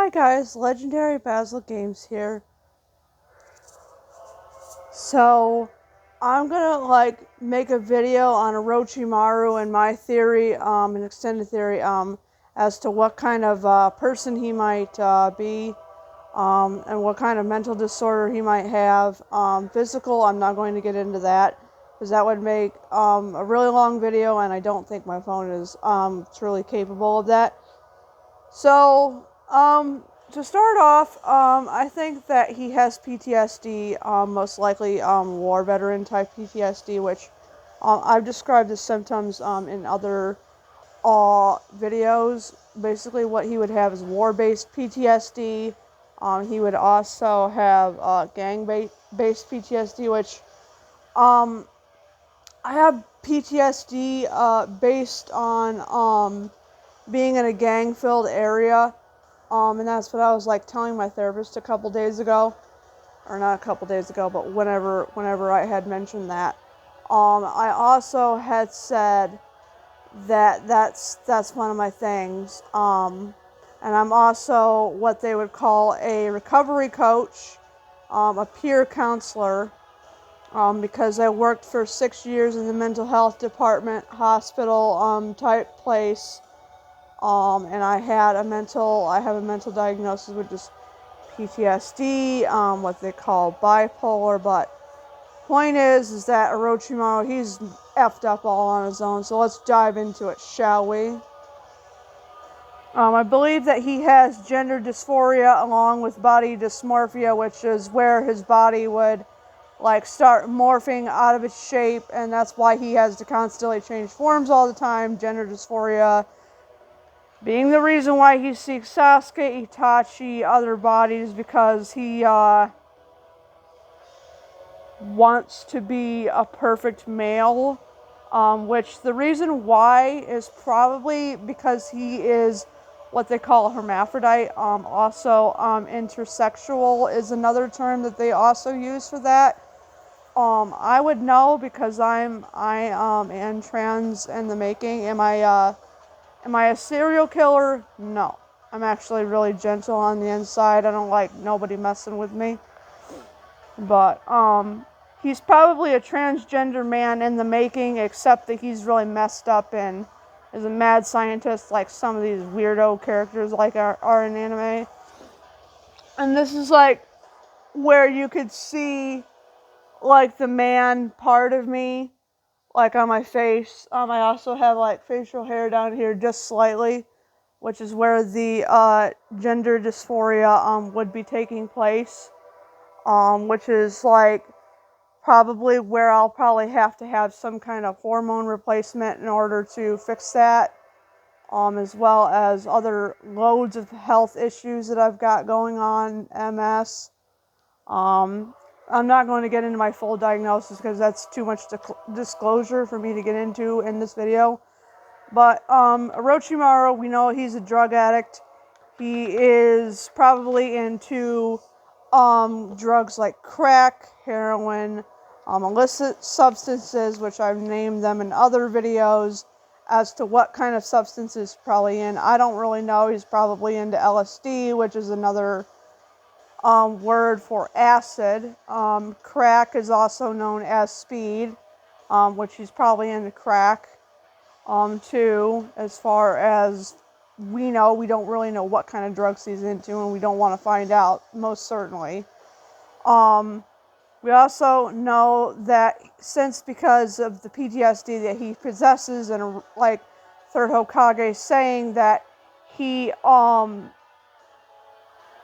Hi guys, Legendary Basil Games here. So, I'm gonna make a video on Orochimaru and my theory, an extended theory, as to what kind of person he might be, and what kind of mental disorder he might have. Physical, I'm not going to get into that, because that would make a really long video, and I don't think my phone is truly capable of that. So, to start off, I think that he has PTSD, most likely war veteran type PTSD, which I've described the symptoms in other videos. Basically, what he would have is war-based PTSD. He would also have gang-based PTSD, which I have PTSD based on being in a gang-filled area. And that's what I was telling my therapist a couple days ago, or not a couple days ago, but whenever I had mentioned that. I also had said that that's one of my things. And I'm also what they would call a recovery coach, a peer counselor, because I worked for 6 years in the mental health department, hospital type place. And I have a mental diagnosis, which is PTSD, what they call bipolar, but point is that Orochimaru, he's effed up all on his own, so let's dive into it, shall we? I believe that he has gender dysphoria along with body dysmorphia, which is where his body would start morphing out of its shape, and that's why he has to constantly change forms all the time. Gender dysphoria being the reason why he seeks Sasuke, Itachi, other bodies, because he wants to be a perfect male, which the reason why is probably because he is what they call a hermaphrodite. Also, intersexual is another term that they also use for that. I would know because I am trans in the making. Am I a serial killer? No. I'm actually really gentle on the inside. I don't like nobody messing with me. But, he's probably a transgender man in the making, except that he's really messed up and is a mad scientist like some of these weirdo characters are in anime. And this is where you could see the man part of me, on my face. I also have facial hair down here just slightly, which is where the gender dysphoria would be taking place, which is probably where I'll probably have to have some kind of hormone replacement in order to fix that, as well as other loads of health issues that I've got going on, MS. I'm not going to get into my full diagnosis because that's too much disclosure for me to get into in this video. But Orochimaru, we know he's a drug addict. He is probably into drugs like crack, heroin, illicit substances, which I've named them in other videos as to what kind of substances probably in. I don't really know. He's probably into LSD, which is another word for acid. Crack is also known as speed, which he's probably into crack too. As far as we know, we don't really know what kind of drugs he's into, and we don't want to find out, most certainly. We also know that because of the PTSD that he possesses, and Third Hokage saying that he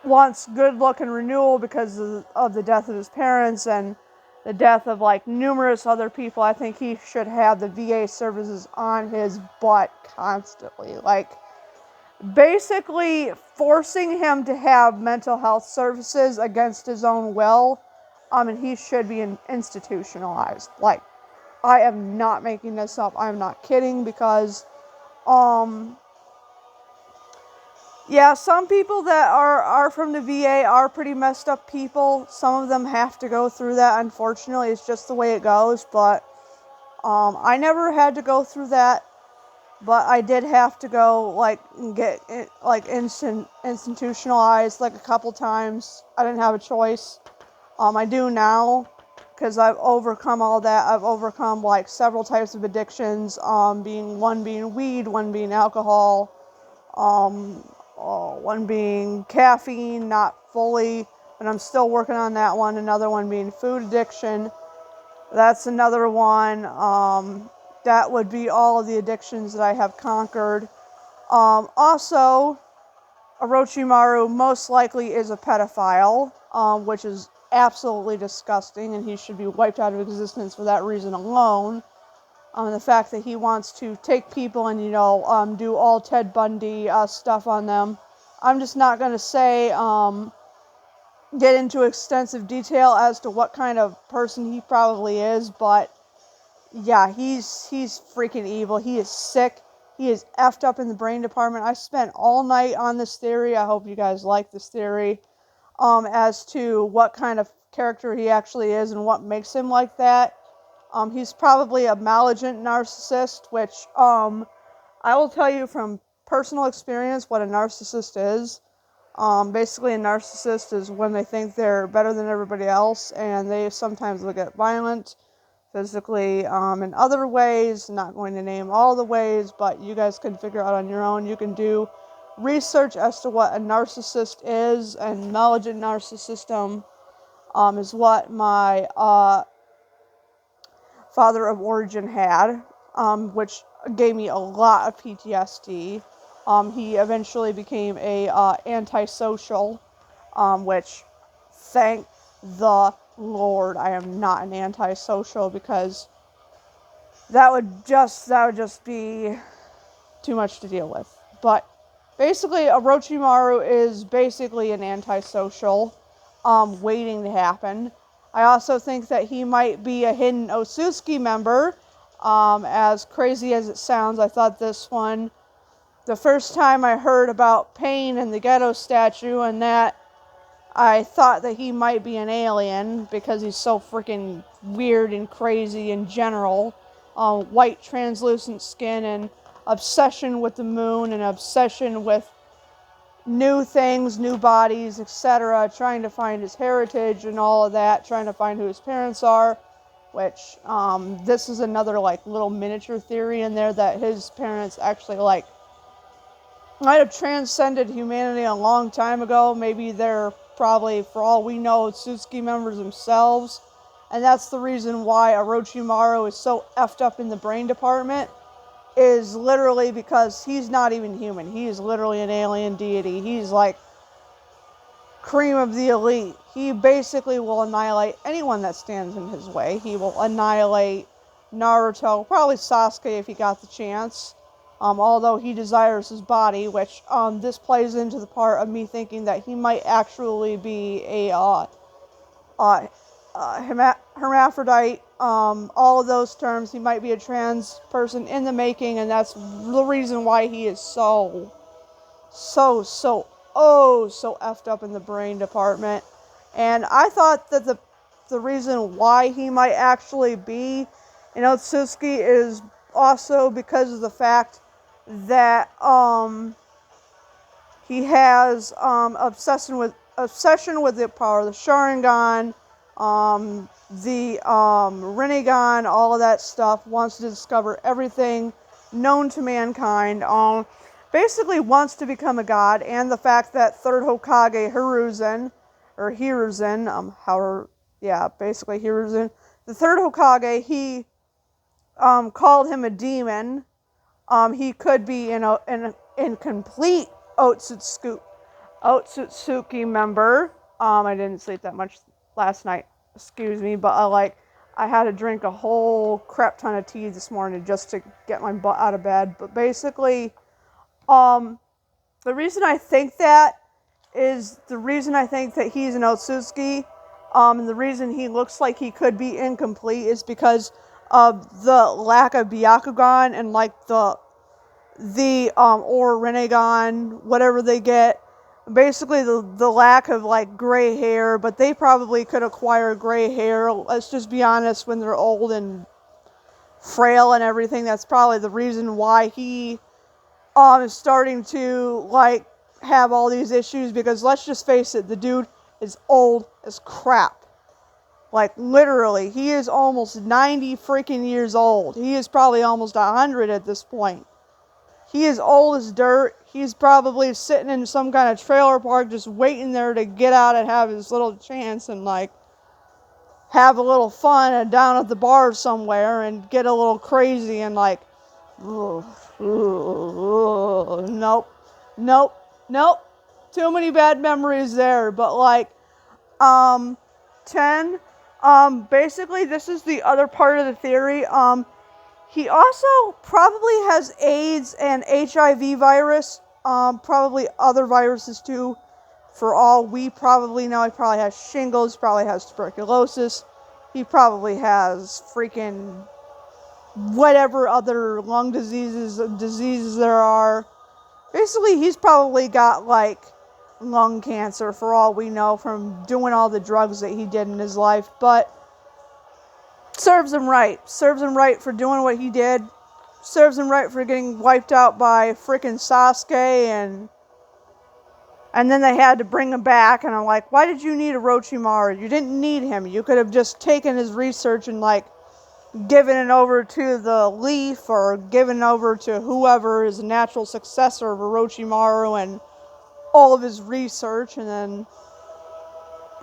wants good luck and renewal because of the death of his parents and the death of numerous other people, I think he should have the VA services on his butt constantly. Basically forcing him to have mental health services against his own will. And he should be institutionalized. I am not making this up. I'm not kidding, because yeah, some people that are from the VA are pretty messed up people. Some of them have to go through that, unfortunately. It's just the way it goes. But I never had to go through that. but I did have to go, like, get, like, institutionalized, like, a couple times. I didn't have a choice. I do now, because I've overcome all that. I've overcome, like, several types of addictions, one being weed, one being alcohol, one being caffeine, not fully, but I'm still working on that one. Another one being food addiction. That's another one. That would be all of the addictions that I have conquered. Also, Orochimaru most likely is a pedophile, which is absolutely disgusting, and he should be wiped out of existence for that reason alone. The fact that he wants to take people and, do all Ted Bundy stuff on them. I'm just not going to say, get into extensive detail as to what kind of person he probably is, but yeah, he's freaking evil. He is sick. He is effed up in the brain department. I spent all night on this theory. I hope you guys like this theory, as to what kind of character he actually is and what makes him like that. He's probably a malignant narcissist, which, I will tell you from personal experience what a narcissist is. Basically, a narcissist is when they think they're better than everybody else, and they sometimes will get violent, physically, in other ways. Not going to name all the ways, but you guys can figure out on your own. You can do research as to what a narcissist is, and malignant narcissism is what my father of origin had, which gave me a lot of PTSD. He eventually became a antisocial, which, thank the Lord, I am not an antisocial, because that would just be too much to deal with. But basically, Orochimaru is basically an antisocial, waiting to happen. I also think that he might be a hidden Otsutsuki member. As crazy as it sounds, I thought this one, the first time I heard about Pain and the ghetto statue and that, I thought that he might be an alien because he's so freaking weird and crazy in general. White translucent skin and obsession with the moon and obsession with new things, new bodies, etc. Trying to find his heritage and all of that. Trying to find who his parents are. Which, this is another, like, little miniature theory in there that his parents actually, like, might have transcended humanity a long time ago. Maybe they're probably, for all we know, Otsutsuki members themselves. And that's the reason why Orochimaru is so effed up in the brain department, is literally because he's not even human. He is literally an alien deity. He's like cream of the elite. He basically will annihilate anyone that stands in his way. He will annihilate Naruto, probably Sasuke if he got the chance. Although he desires his body, which, this plays into the part of me thinking that he might actually be a, hermaphrodite, all of those terms. He might be a trans person in the making, and that's the reason why he is so effed up in the brain department. And I thought that the reason why he might actually be an Otsutsuki is also because of the fact that he has obsession with the power of the Sharingan, the Rinnegan, all of that stuff. Wants to discover everything known to mankind. Basically wants to become a god, and the fact that third Hokage Hiruzen, basically Hiruzen, the third Hokage, he called him a demon. He could be an incomplete Otsutsuki member. I didn't sleep that much last night, excuse me, but I had to drink a whole crap ton of tea this morning just to get my butt out of bed. But basically, the reason I think that is the reason I think that he's an Otsutsuki, and the reason he looks like he could be incomplete is because of the lack of Byakugan and like the or Rinnegan, whatever they get. Basically the lack of like gray hair, but they probably could acquire gray hair, let's just be honest, when they're old and frail and everything. That's probably the reason why he is starting to, like, have all these issues, because let's just face it, the dude is old as crap. Like, literally, he is almost 90 freaking years old. He is probably almost 100 at this point. He is old as dirt. He's probably sitting in some kind of trailer park just waiting there to get out and have his little chance and, like, have a little fun and down at the bar somewhere and get a little crazy and, like, nope, too many bad memories there. But, like, 10, basically this is the other part of the theory. He also probably has AIDS and HIV virus, probably other viruses too. For all we probably know, he probably has shingles, probably has tuberculosis. He probably has freaking whatever other lung diseases there are. Basically, he's probably got, like, lung cancer for all we know from doing all the drugs that he did in his life. But serves him right. Serves him right for doing what he did. Serves him right for getting wiped out by freaking Sasuke, and then they had to bring him back, and I'm like, why did you need Orochimaru? You didn't need him. You could have just taken his research and, like, given it over to the Leaf, or given over to whoever is a natural successor of Orochimaru and all of his research, and then,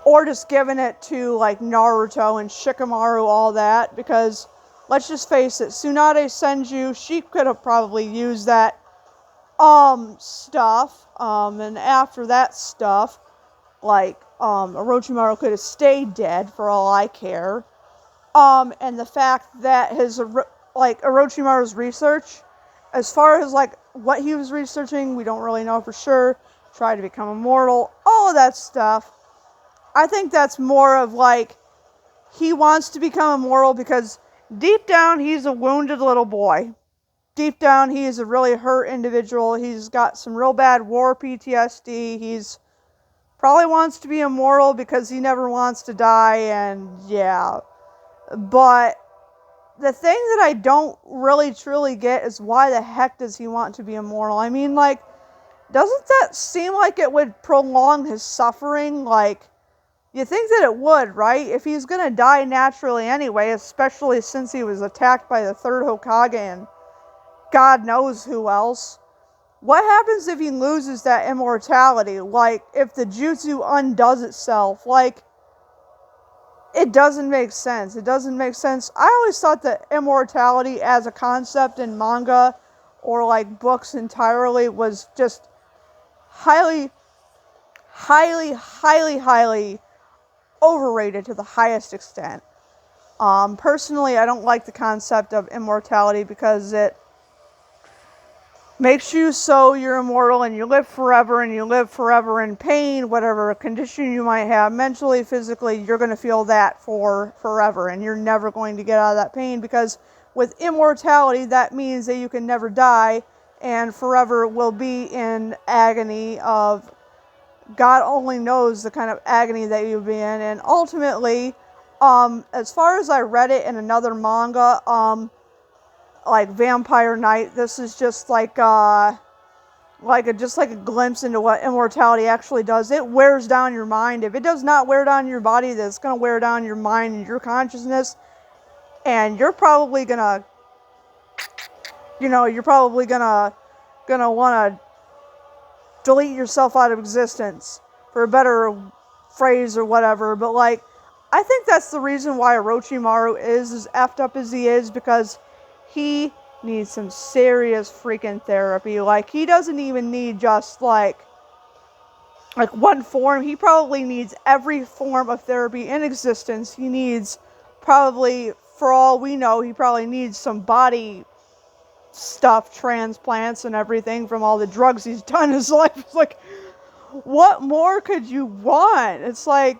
or just given it to, like, Naruto and Shikamaru, all that, because let's just face it, Tsunade Senju, she could have probably used that stuff, and after that stuff, like, Orochimaru could have stayed dead for all I care. And the fact that his, like, Orochimaru's research, as far as, like, what he was researching, we don't really know for sure. Try to become immortal, all of that stuff. I think that's more of, like, he wants to become immortal because deep down he's a wounded little boy. Deep down he is a really hurt individual. He's got some real bad war PTSD. He's probably wants to be immortal because he never wants to die, and yeah. But the thing that I don't really truly get is why the heck does he want to be immortal? I mean, like, doesn't that seem like it would prolong his suffering? Like, you think that it would, right? If he's gonna die naturally anyway, especially since he was attacked by the third Hokage and God knows who else. What happens if he loses that immortality? Like, if the jutsu undoes itself? Like, it doesn't make sense. It doesn't make sense. I always thought that immortality as a concept in manga or, like, books entirely was just highly overrated to the highest extent. Personally, I don't like the concept of immortality because it makes you so you're immortal and you live forever in pain, whatever condition you might have, mentally, physically, you're going to feel that for forever, and you're never going to get out of that pain, because with immortality, that means that you can never die, and forever will be in agony of, God only knows the kind of agony that you'll be in. And ultimately, as far as I read it in another manga, like Vampire Knight, this is just like a glimpse into what immortality actually does. It wears down your mind. If it does not wear down your body, then it's going to wear down your mind and your consciousness, and you're probably gonna want to delete yourself out of existence, for a better phrase or whatever. But, like, I think that's the reason why Orochimaru is as effed up as he is, because he needs some serious freaking therapy. Like, he doesn't even need just, like one form. He probably needs every form of therapy in existence. He needs, probably, for all we know, he probably needs some body stuff, transplants and everything from all the drugs he's done in his life. It's like, what more could you want? It's like,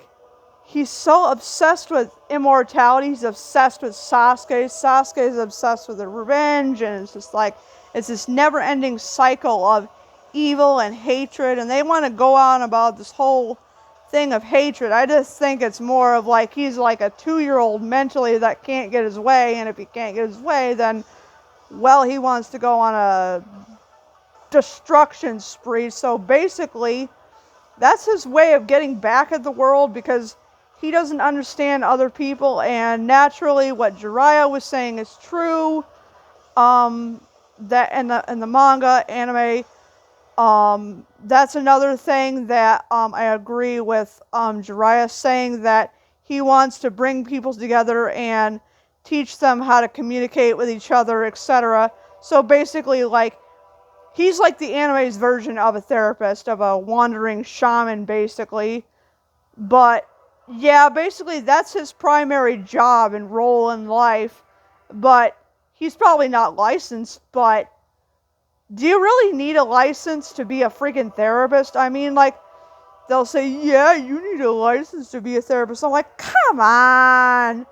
he's so obsessed with immortality. He's obsessed with Sasuke. Sasuke is obsessed with the revenge, and it's just like, it's this never-ending cycle of evil and hatred, and they want to go on about this whole thing of hatred. I just think it's more of like he's like a 2-year-old mentally that can't get his way, and if he can't get his way, then, well, he wants to go on a destruction spree. So basically, that's his way of getting back at the world, because he doesn't understand other people, and naturally what Jiraiya was saying is true. That in the manga, anime, that's another thing that I agree with Jiraiya saying, that he wants to bring people together and teach them how to communicate with each other, etc. So basically, like, he's like the anime's version of a therapist, of a wandering shaman, basically. But yeah, basically that's his primary job and role in life. But he's probably not licensed, but do you really need a license to be a freaking therapist? I mean, like, they'll say, yeah, you need a license to be a therapist. I'm like, come on.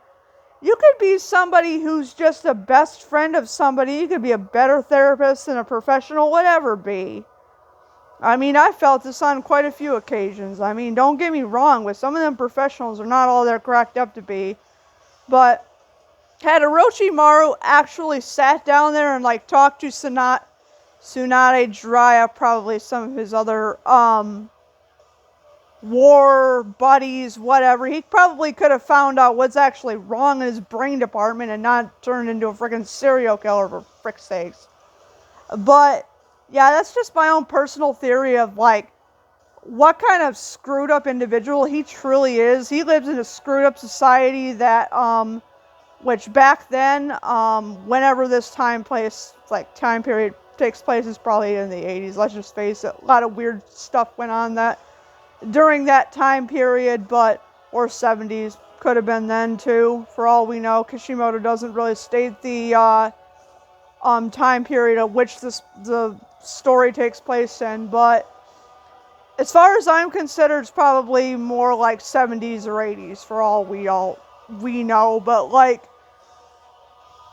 You could be somebody who's just a best friend of somebody. You could be a better therapist than a professional would ever be. I mean, I felt this on quite a few occasions. I mean, don't get me wrong, but some of them professionals are not all they're cracked up to be. But had Orochimaru actually sat down there and, like, talked to Tsunade, Jiraiya, probably some of his other war buddies, whatever, he probably could have found out what's actually wrong in his brain department and not turned into a freaking serial killer, for frick's sakes. But yeah, that's just my own personal theory of, like, what kind of screwed up individual he truly is. He lives in a screwed up society that which back then, whenever this time period takes place, is probably in the 80s, let's just face it. A lot of weird stuff went on that during that time period, or 70s, could have been then too, for all we know. Kishimoto doesn't really state the time period of which the story takes place in, but as far as I'm concerned, it's probably more like 70s or 80s for all we know. But, like,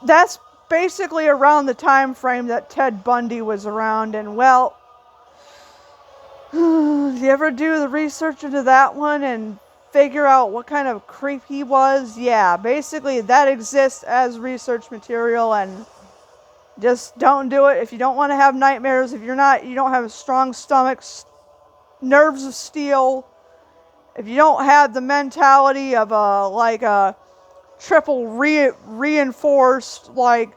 that's basically around the time frame that Ted Bundy was around, and, well, did you ever do the research into that one and figure out what kind of creep he was? Yeah, basically that exists as research material, and just don't do it if you don't want to have nightmares. If you don't have a strong stomach, nerves of steel, if you don't have the mentality of a triple reinforced, like,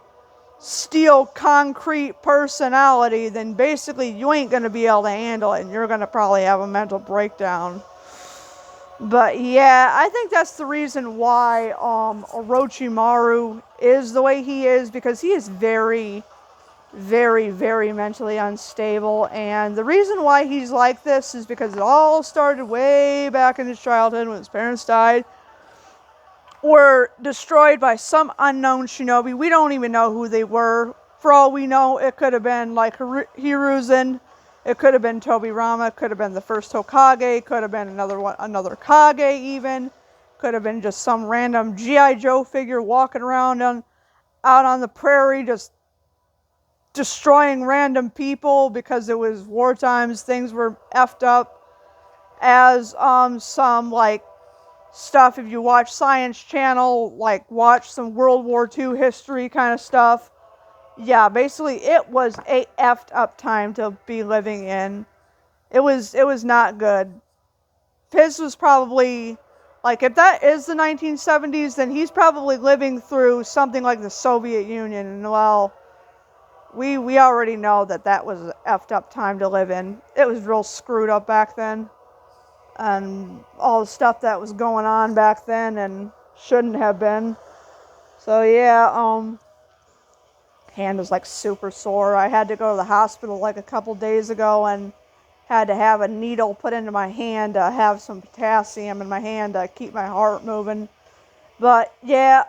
steel concrete personality, then basically you ain't going to be able to handle it, and you're going to probably have a mental breakdown. But yeah, I think that's the reason why Orochimaru is the way he is, because he is very, very, very mentally unstable. And the reason why he's like this is because it all started way back in his childhood when his parents died, were destroyed by some unknown shinobi. We don't even know who they were. For all we know, it could have been like Hiruzen, it could have been Tobirama, it could have been the first Hokage, could have been another Kage even, could have been just some random G.I. Joe figure walking around out on the prairie, just destroying random people because it was war times, things were effed up, as some, like, stuff, if you watch Science Channel, like, watch some World War II history kind of stuff. Yeah, basically it was a effed up time to be living in. It was not good. His was probably, like, if that is the 1970s, then he's probably living through something like the Soviet Union, and, well, we already know that was an effed up time to live in. It was real screwed up back then. And all the stuff that was going on back then and shouldn't have been. So yeah, hand was like super sore. I had to go to the hospital like a couple days ago and had to have a needle put into my hand to have some potassium in my hand to keep my heart moving. But yeah,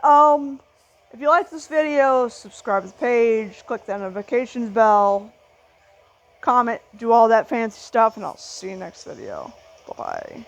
if you like this video, subscribe to the page, click that notifications bell, comment, do all that fancy stuff, and I'll see you next video. Bye.